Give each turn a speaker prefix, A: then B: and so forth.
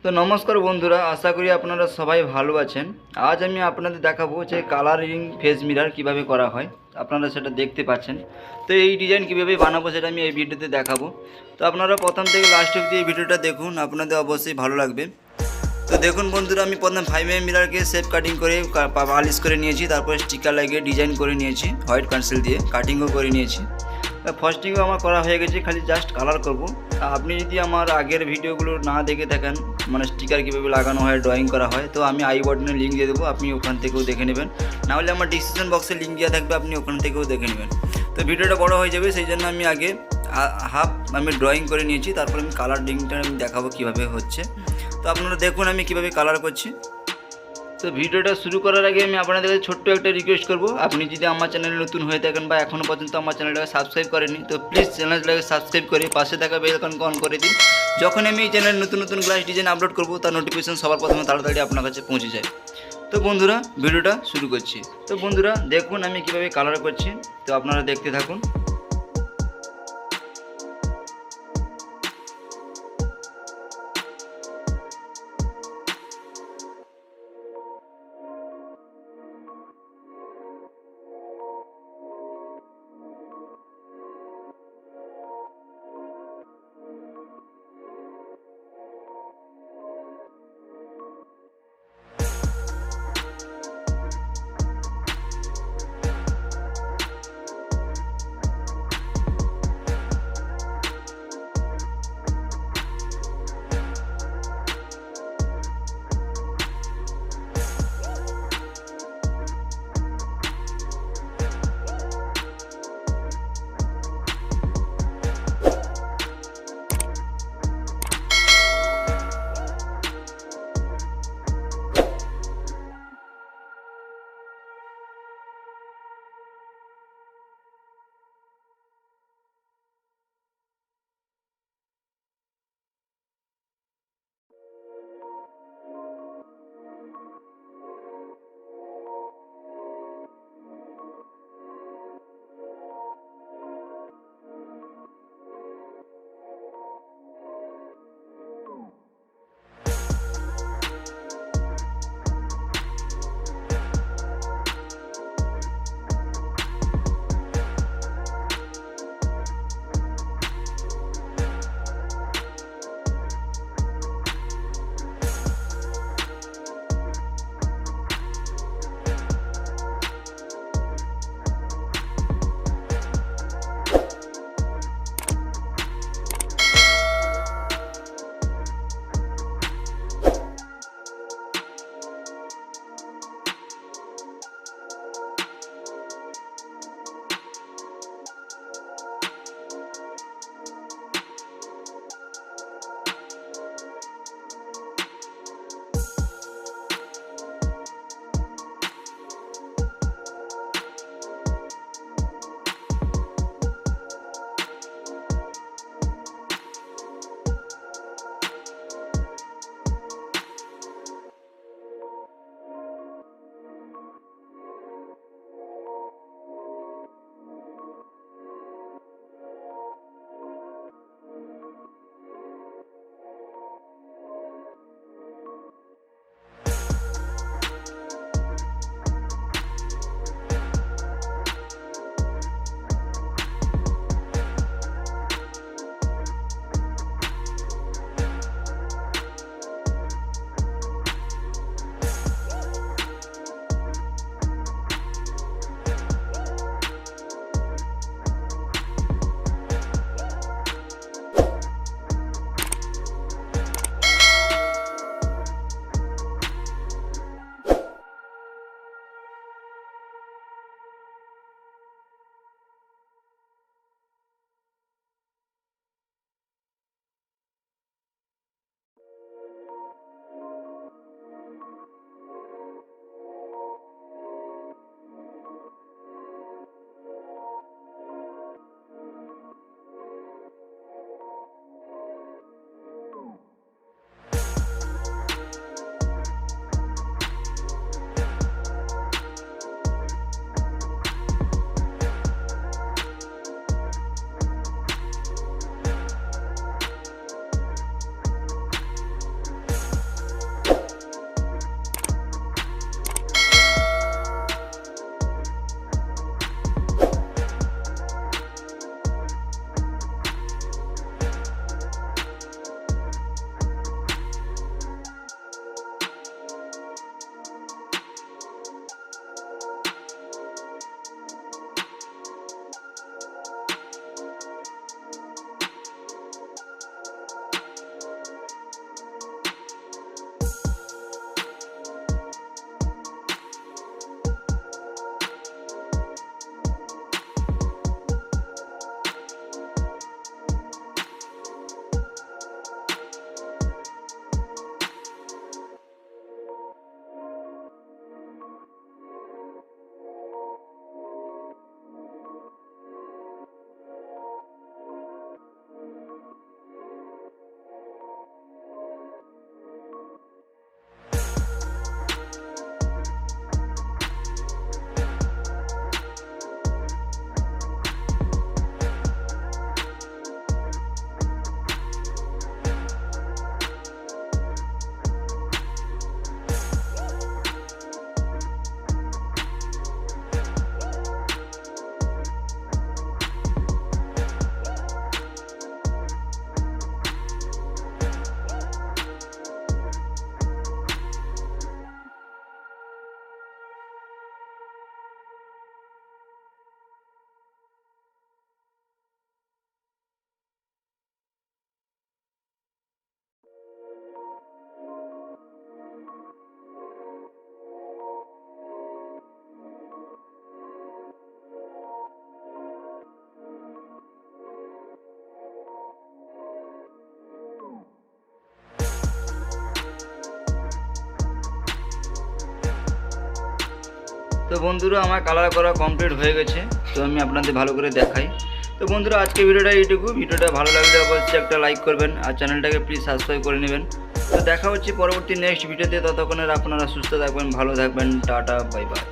A: তো নমস্কার বন্ধুরা, আশা করি আপনারা সবাই ভালো আছেন। আজ আমি আপনাদের দেখাবো যে কালারিং ফেস মিরর কিভাবে করা হয়। আপনারা সেটা দেখতে পাচ্ছেন। তো এই ডিজাইন কিভাবে বানাবো সেটা আমি এই ভিডিওতে দেখাবো। তো আপনারা প্রথম থেকে লাস্ট অবধি এই ভিডিওটা দেখুন, আপনাদের অবশ্যই ভালো লাগবে। তো দেখুন বন্ধুরা, আমি প্রথমে 5mm মিররকে শেপ কাটিং করে পালিশ করে নিয়েছি, তারপর স্টিকার লাগিয়ে ডিজাইন করে নিয়েছি, হোয়াইট পেন্সিল দিয়ে কাটিংও করে নিয়েছি। ফার্স্টিংও আমার করা হয়ে গেছে, খালি জাস্ট কালার করব। আপনি যদি আমার আগের ভিডিওগুলো না দেখে থাকেন, মানে স্টিকার কীভাবে লাগানো হয়, ড্রয়িং করা হয়, তো আমি আই বাটনে লিঙ্ক দিয়ে দেবো, আপনি ওখান থেকেও দেখে নেবেন। নাহলে আমার ডিসক্রিপশন বক্সে লিঙ্ক দেওয়া থাকবে, আপনি ওখান থেকেও দেখে নেবেন। তো ভিডিওটা বড় হয়ে যাবে, সেই জন্য আমি আগে হাফ আমি ড্রয়িং করে নিয়েছি, তারপর আমি কালার লিঙ্কটা আমি দেখাবো কীভাবে হচ্ছে। তো আপনারা দেখুন আমি কীভাবে কালার করছি। তো ভিডিওটা শুরু করার আগে আমি আপনাদের কাছে ছোট্ট একটা রিকোয়েস্ট করব, আপনি যদি আমার চ্যানেলে নতুন হয়ে থাকেন বা এখনও পর্যন্ত আমার চ্যানেলটাকে সাবস্ক্রাইব করেননি, তো প্লিজ চ্যানেলটাকে সাবস্ক্রাইব করে পাশে থাকা বেল আইকনকে অন করে দিন। যখন আমি এই চ্যানেলে নতুন নতুন গ্লাস ডিজাইন আপলোড করব, তার নোটিফিকেশন সবার প্রথমে তাড়াতাড়ি আপনার কাছে পৌঁছে যায়। তো বন্ধুরা, ভিডিওটা শুরু করছি। তো বন্ধুরা দেখুন আমি কীভাবে কালার করছি, তো আপনারা দেখতে থাকুন। তো বন্ধুরা আমার কালার করা কমপ্লিট হয়ে গেছে, তো আমি আপনাদের ভালো করে দেখাই। তো বন্ধুরা আজকে ভিডিওটা এইটুকু। ভিডিওটা ভালো লাগলে অবশ্যই একটা লাইক করবেন আর চ্যানেলটাকে প্লিজ সাবস্ক্রাইব করে নেবেন। তো দেখা হচ্ছে পরবর্তী নেক্সট ভিডিওতে। ততক্ষণের আপনারা সুস্থ থাকবেন, ভালো থাকবেন। Tata, bye bye.